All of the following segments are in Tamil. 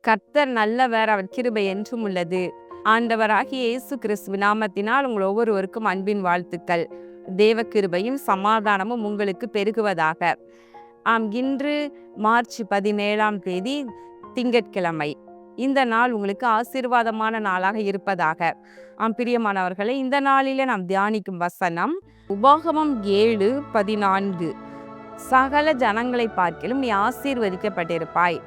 கர்த்தர் நல்லவர், அவர் கிருபை என்றும் உள்ளது. ஆண்டவராகிய இயேசு கிறிஸ்து நாமத்தினால் உங்கள் ஒவ்வொருவருக்கும் அன்பின் வாழ்த்துக்கள். தேவ கிருபையும் சமாதானமும் உங்களுக்கு பெருகுவதாக. இன்று மார்ச் 17ஆம் தேதி திங்கட்கிழமை. இந்த நாள் உங்களுக்கு ஆசீர்வாதமான நாளாக இருப்பதாக. பிரியமானவர்களே, இந்த நாளிலே நாம் தியானிக்கும் வசனம் உபாகமம் 7:14. சகல ஜனங்களை பார்க்கிலும் நீ ஆசீர்வதிக்கப்பட்டிருப்பாய்.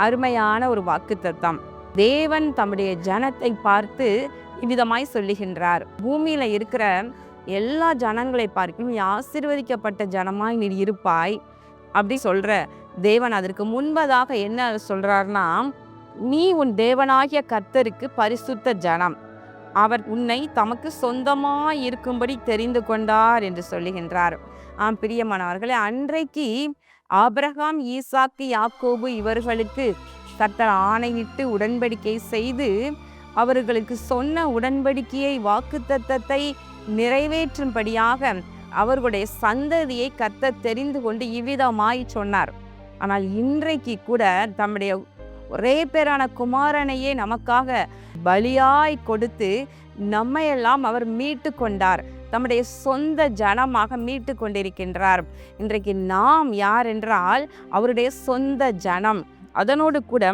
அருமையான ஒரு வாக்குத்தத்தம். தேவன் தம்முடைய ஜனத்தை பார்த்து இவ்விதமாய் சொல்லுகின்றார். பூமியில இருக்கிற எல்லா ஜனங்களை பார்க்கிலும் நீ ஆசீர்வதிக்கப்பட்ட ஜனமாய் நீ இருப்பாய் அப்படி சொல்ற தேவன் அதற்கு முன்பதாக என்ன சொல்றார்னா, நீ உன் தேவனாகிய கர்த்தருக்கு பரிசுத்த ஜனம், அவர் உன்னை தமக்கு சொந்தமாய் இருக்கும்படி தெரிந்து கொண்டார் என்று சொல்லுகின்றார். பிரியமானவர்களே, அன்றைக்கு ஆபிரகாம், ஈசாக்கு, யாக்கோபு இவர்களுக்கு கர்த்தர் ஆணையிட்டு உடன்படிக்கை செய்து அவர்களுக்கு சொன்ன உடன்படிக்கையை, வாக்குத்தத்தத்தை நிறைவேற்றும்படியாக அவர்களுடைய சந்ததியை கர்த்தர் தெரிந்து கொண்டு இவ்விதமாய் சொன்னார். ஆனால் இன்றைக்கு கூட தம்முடைய ஒரே பேரான குமாரனையே நமக்காக பலியாய் கொடுத்து நம்மையெல்லாம் அவர் மீட்டு கொண்டார். தம்முடைய சொந்த ஜனமாக மீட்டு கொண்டிருக்கின்றார். இன்றைக்கு நாம் யார் என்றால் அவருடைய சொந்த ஜனம். அதனோடு கூட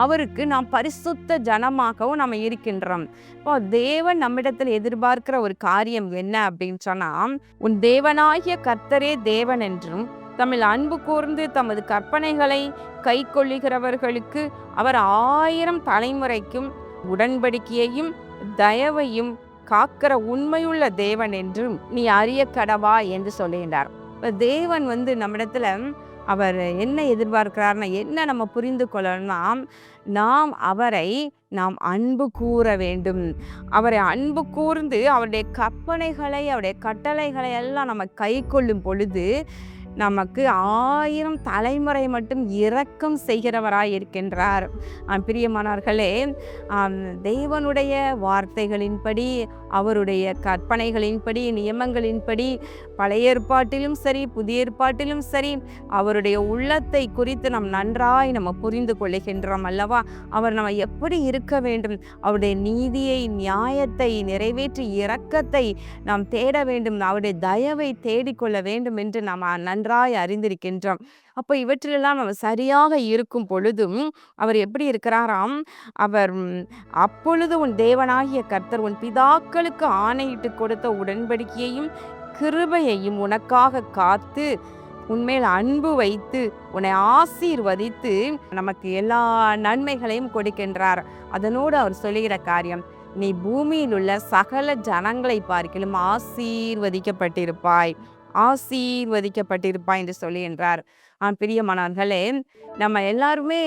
அவருக்கு நாம் பரிசுத்த ஜனமாகவும் நம்ம இருக்கின்றோம். இப்போ தேவன் நம்மிடத்தில் எதிர்பார்க்கிற ஒரு காரியம் என்ன அப்படின்னு சொன்னா, உன் தேவனாகிய கர்த்தரே தேவன் என்றும் தமிழ் அன்பு கூர்ந்து தமது கற்பனைகளை கை கொள்ளுகிறவர்களுக்கு அவர் 1000 தலைமுறைக்கும் உடன்படிக்கையையும் தயவையும் காக்கிற உண்மையுள்ள தேவன் என்றும் நீ அறிய கடவா என்று சொல்லுகின்றார். தேவன் நம்மிடத்துல அவர் என்ன எதிர்பார்க்கிறார்னா, என்ன நம்ம புரிந்து கொள்ளணும்னா, நாம் அவரை அன்பு கூற வேண்டும். அவரை அன்பு கூர்ந்து அவருடைய கற்பனைகளை, அவருடைய கட்டளைகளை எல்லாம் நம்ம கை கொள்ளும் பொழுது நமக்கு 1000 தலைமுறை மட்டும் இரக்கம் செய்கிறவராய் இருக்கின்றார். பிரியமானவர்களே, தேவனுடைய வார்த்தைகளின்படி, அவருடைய கற்பனைகளின்படி, நியமங்களின்படி, பழைய ஏற்பாட்டிலும் சரி புதிய ஏற்பாட்டிலும் சரி அவருடைய உள்ளத்தை குறித்து நாம் நன்றாய் புரிந்து கொள்ளுகின்றோம் அல்லவா? அவர் நம்ம எப்படி இருக்க வேண்டும், அவருடைய நீதியை, நியாயத்தை நிறைவேற்றி இரக்கத்தை நாம் தேட வேண்டும், அவருடைய தயவை தேடிக்கொள்ள வேண்டும் என்று நாம் நன்றாய் அறிந்திருக்கின்றோம். அப்போ இவற்றிலெல்லாம் நம்ம சரியாக இருக்கும் பொழுதும் அவர் எப்படி இருக்கிறாராம், அவர் அப்பொழுது உன் தேவனாகிய கர்த்தர் உன் பிதாக்களுக்கு ஆணையிட்டு கொடுத்த உடன்படிக்கையையும் கிருபையையும் உனக்காக காத்து உன்மேல் அன்பு வைத்து உன்னை ஆசீர்வதித்து நமக்கு எல்லா நன்மைகளையும் கொடுக்கின்றார். அதனோடு அவர் சொல்லுகிற காரியம், நீ பூமியில் உள்ள சகல ஜனங்களை பார்க்கிலும் ஆசீர்வதிக்கப்பட்டிருப்பாய் என்று சொல்லுகின்றார். பிரியமானவர்களே, நம்ம எல்லாருமே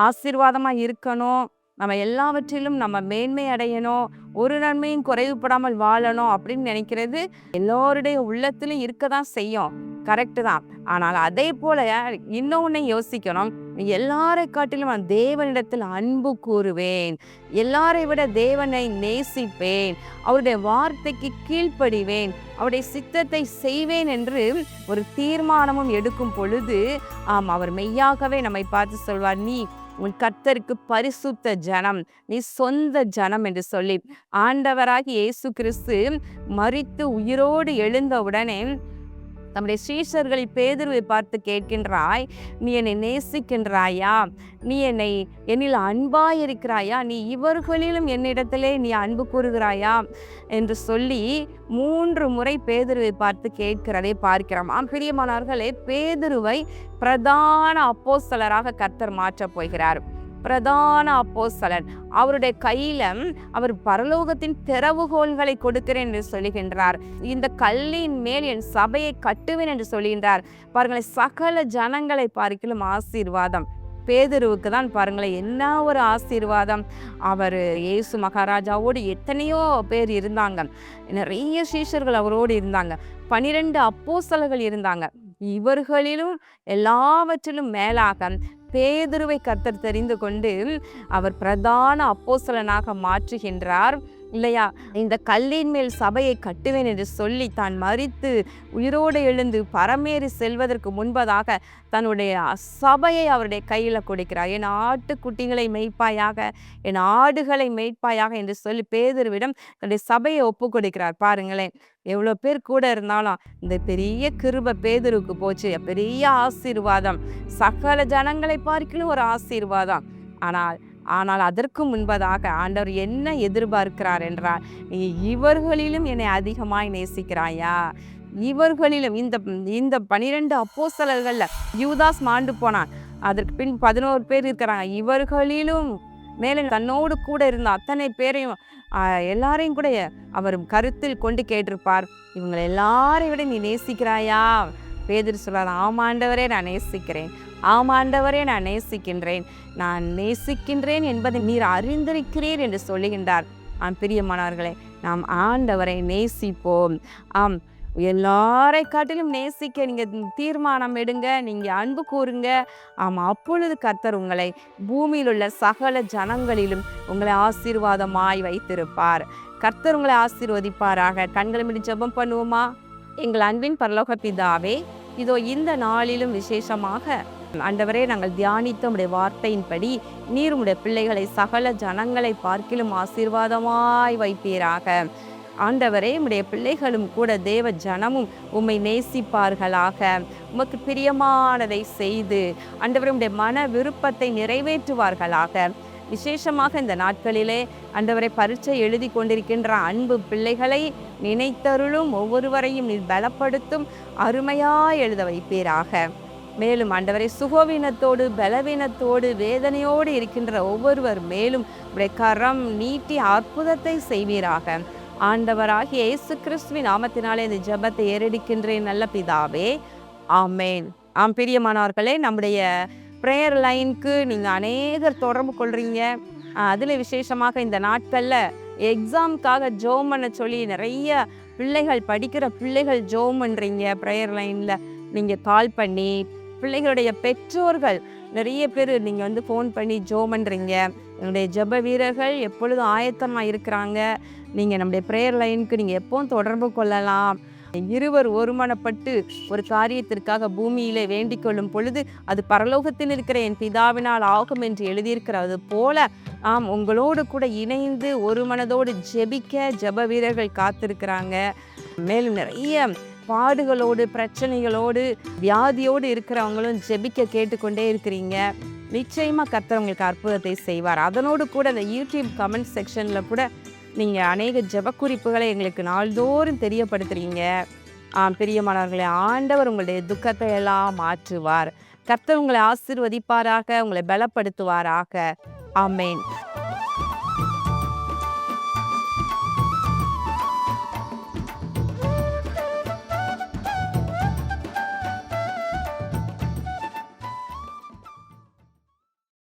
ஆசீர்வாதமா இருக்கணும், நம்ம எல்லாவற்றிலும் நம்ம மேன்மை அடையணும், ஒரு நன்மையும் குறைவுபடாமல் வாழணும் அப்படின்னு நினைக்கிறது எல்லோருடைய உள்ளத்திலும் இருக்கதான் செய்யும். கரெக்டு தான். ஆனால் அதே போல இன்னொன்னு யோசிக்கணும், எல்லாரை காட்டிலும் நான் தேவனிடத்தில் அன்பு கூறுவேன், எல்லாரை விட தேவனை நேசிப்பேன், அவருடைய வார்த்தைக்கு கீழ்ப்படிவேன், அவருடைய சித்தத்தை செய்வேன் என்று ஒரு தீர்மானமும் எடுக்கும் பொழுது அவர் மெய்யாகவே நம்மை பார்த்து சொல்வார், நீ உன் கர்த்தருக்கு பரிசுத்த ஜனம், நீ சொந்த ஜனம் என்று சொல்லி ஆண்டவராகி இயேசு கிறிஸ்து மரித்து உயிரோடு எழுந்தவுடனே நம்முடைய சீஷர்களை பேதுருவை பார்த்து கேட்கின்றாய், நீ என்னை நேசிக்கின்றாயா, நீ என்னில் அன்பாயிருக்கிறாயா, நீ இவர்களிலும் என்னிடத்திலே நீ அன்பு கூறுகிறாயா என்று சொல்லி 3 முறை பேதுருவை பார்த்து கேட்கிறதை பார்க்கிறோம். பிரியமானவர்களே, பேதுருவை பிரதான அப்போஸ்தலராக கர்த்தர் மாற்றப் போகிறார். பிரதான அப்போஸ்தலன், அவருடைய கையில அவர் பரலோகத்தின் திறவுகோல்களை கொடுக்கிறேன் என்று சொல்லுகின்றார். இந்த கல்லின் மேல் என் சபையை கட்டுவேன் என்று சொல்லுகின்றார். பாருங்களேன், சகல ஜனங்களை பார்க்கிலும் ஆசீர்வாதம் பேதுருவுக்கு தான். பாருங்களேன், என்ன ஒரு ஆசீர்வாதம். அவர் இயேசு மகாராஜாவோடு எத்தனையோ பேர் இருந்தாங்க, நிறைய சீஷர்கள் அவரோடு இருந்தாங்க, 12 அப்போஸ்தலர்கள் இருந்தாங்க. இவர்களிலும் எல்லாவற்றிலும் மேலாக பேதுருவை கர்த்தர் தெரிந்து கொண்டு அவர் பிரதான அப்போஸ்தலனாக மாற்றுகின்றார். இல்லையா? இந்த கல்லின் மேல் சபையை கட்டுவேன் என்று சொல்லி தான் மரித்து உயிரோடு எழுந்து பரமேறி செல்வதற்கு முன்பதாக தன்னுடைய சபையை அவருடைய கையில் கொடுக்கிறார். என் ஆட்டுக்குட்டிகளை மேய்ப்பாயாக, என் ஆடுகளை மேய்ப்பாயாக என்று சொல்லி பேதுருவிடம் தன்னுடைய சபையை ஒப்பு கொடுக்கிறார். பாருங்களேன், எவ்வளோ பேர் கூட இருந்தாலும் இந்த பெரிய கிருபை பேதுருக்கு போச்சு. பெரிய ஆசீர்வாதம், சகல ஜனங்களை பார்க்கலும் ஒரு ஆசீர்வாதம். ஆனால் அதற்கு முன்பதாக ஆண்டவர் என்ன எதிர்பார்க்கிறார் என்றால், நீ இவர்களிலும் என்னை அதிகமாய் நேசிக்கிறாயா? இவர்களிலும் இந்த 12 அப்போஸ்தலர்கள்ல யூதாஸ் மாண்டு போனான், அதற்கு பின் 11 பேர் இருக்கிறாங்க. இவர்களிலும் மேலே தன்னோடு கூட இருந்த அத்தனை பேரையும் எல்லாரையும் கூட அவர் கருத்தில் கொண்டு கேட்டிருப்பார். இவங்களை எல்லாரையும் விட நீ நேசிக்கிறாயா? பேதுரு சொல்றார், ஆமாண்டவரே நான் நேசிக்கிறேன், ஆமாண்டவரே நான் நேசிக்கின்றேன், நான் நேசிக்கின்றேன் என்பதை நீர் அறிந்திருக்கிறீர் என்று சொல்லுகின்றார். பிரியமானவர்களே, நாம் ஆண்டவரை நேசிப்போம். எல்லாரை காட்டிலும் நேசிக்க நீங்க தீர்மானம் எடுங்க, நீங்க அன்பு கூறுங்க. அப்பொழுது கர்த்தர் உங்களை பூமியில் உள்ள சகல ஜனங்களிலும் உங்களை ஆசீர்வாதமாய் வைத்திருப்பார். கர்த்தர் உங்களை ஆசீர்வதிப்பாராக. கண்களை மூடி ஜெபம் பண்ணுவோமா? எங்கள் அன்பின் பரலோக பிதாவே, இதோ இந்த நாளிலும் விசேஷமாக ஆண்டவரே, நாங்கள் தியானித்த உடைய வார்த்தையின்படி நீர் உடைய பிள்ளைகளை சகல ஜனங்களை பார்க்கிலும் ஆசீர்வாதமாய் வைப்பீராக. ஆண்டவரே, உடைய பிள்ளைகளும் கூட தேவ ஜனமும் உம்மை நேசிப்பார்களாக. உமக்கு பிரியமானதை செய்து ஆண்டவரே உடைய மன விருப்பத்தை நிறைவேற்றுவார்களாக. விசேஷமாக இந்த நாட்களிலே ஆண்டவரை பரீட்சை எழுதி கொண்டிருக்கின்ற அன்பு பிள்ளைகளை நினைத்தருளும், ஒவ்வொருவரையும் நீர் பலப்படுத்தும், அருமையாய் எழுத வைப்பீராக. மேலும் ஆண்டவரை சுகவீனத்தோடு பலவீனத்தோடு வேதனையோடு இருக்கின்ற ஒவ்வொருவர் மேலும் உடைய கரம் நீட்டி அற்புதத்தை செய்வீராக. ஆண்டவராகிய இயேசு கிறிஸ்துவின் நாமத்தினாலே இந்த ஜெபத்தை ஏறெடுக்கின்றேன் நல்ல பிதாவே, ஆமேன். பிரியமானவர்களே, நம்முடைய ப்ரேயர் லைனுக்கு நீங்கள் அநேகர் தொடர்பு கொள்கிறீங்க. அதில் விசேஷமாக இந்த நாட்களில் எக்ஸாமுக்காக ஜோம் பண்ண சொல்லி நிறைய பிள்ளைகள், படிக்கிற பிள்ளைகள் ஜோம் பண்ணுறீங்க. ப்ரேயர் லைனில் நீங்கள் கால் பண்ணி, பிள்ளைகளுடைய பெற்றோர்கள் நிறைய பேர் நீங்கள் ஃபோன் பண்ணி ஜோம் பண்ணுறீங்க. என்னுடைய ஜெப வீரர்கள் எப்பொழுதும் ஆயத்தமாக இருக்கிறாங்க. நீங்கள் நம்முடைய ப்ரேயர் லைனுக்கு நீங்கள் எப்போவும் தொடர்பு கொள்ளலாம். இருவர் ஒருமனப்பட்டு ஒரு காரியத்திற்காக பூமியிலே வேண்டிக் கொள்ளும் பொழுது அது பரலோகத்தில் இருக்கிற என் பிதாவினால் ஆகும் என்று எழுதியிருக்கிறது போல உங்களோடு கூட இணைந்து ஒரு மனதோடு ஜெபிக்க ஜெப வீரர்கள் காத்திருக்கிறாங்க. மேலும் நிறைய பாடுகளோடு பிரச்சனைகளோடு வியாதியோடு இருக்கிறவங்களும் ஜெபிக்க கேட்டுக்கொண்டே இருக்கிறீங்க. நிச்சயமாக கர்த்தர் உங்களுக்கு அற்புதத்தை செய்வார். அதனோடு கூட அந்த யூடியூப் கமெண்ட் செக்ஷனில் கூட நீங்கள் அநேக ஜெப குறிப்புகளை எங்களுக்கு நாள்தோறும் தெரியப்படுத்துறீங்க. பிரியமானவர்களே, ஆண்டவர் உங்களுடைய துக்கத்தை எல்லாம் மாற்றுவார். கர்த்தர் உங்களை ஆசீர்வதிப்பாராக, உங்களை பலப்படுத்துவாராக. ஆமேன்.